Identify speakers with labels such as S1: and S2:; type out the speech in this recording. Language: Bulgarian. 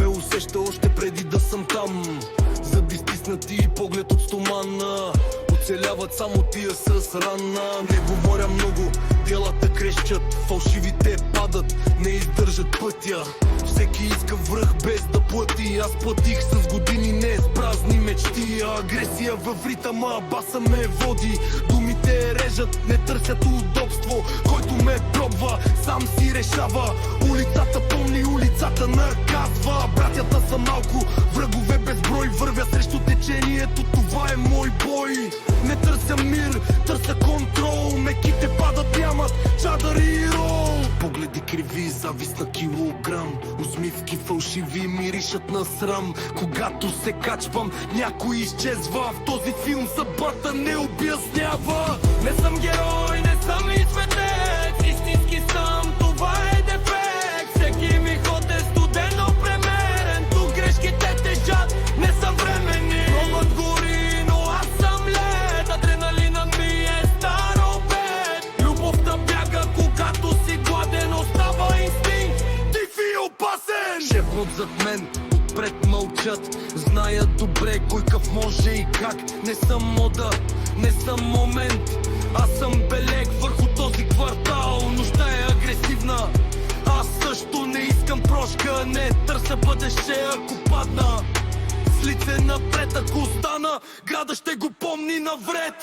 S1: ме усеща още преди да съм там. Зъби стиснати и поглед от стомана, оцеляват само тия с рана. Не говоря много, делата крещят, фалшивите падат, не издържат пътя. Всеки иска връх без да плати, аз платих с години, не с празни мечти. Агресия в ритъма, баса ме води, думите режат, не търсят удобство. Който ме пробва, сам си решава. Улицата помни, улицата наказва. Братята са малко, врагове безброй, вървя срещу течението, това е мой бой. Не търся мир, търся контрол, меките падат, нямат чадър и рол. Погледи криви, завист на килограм, усмивки фалшиви миришат на срам. Когато се качвам, някой изчезва. В този филм съдбата не обяснява. Не съм герой, не съм и светец, истински съм, това е дефект. Всеки ми ход е студено премерен, тук грешките тежат, не съм временни. Пробът гори, но аз съм лед, адреналинът ми е стар обед. Любовта бяга, когато си гладен, остава инстинкт, тих и опасен. Шепнат зад мен, отпред мълчат, знаят добре кой къв може и как. Не съм мода, не съм момент, аз съм белег върху този квартал. Нощта е агресивна, аз също не искам прошка, не търся бъдеще ако падна. С лице напред ако остана, града ще го помни навред.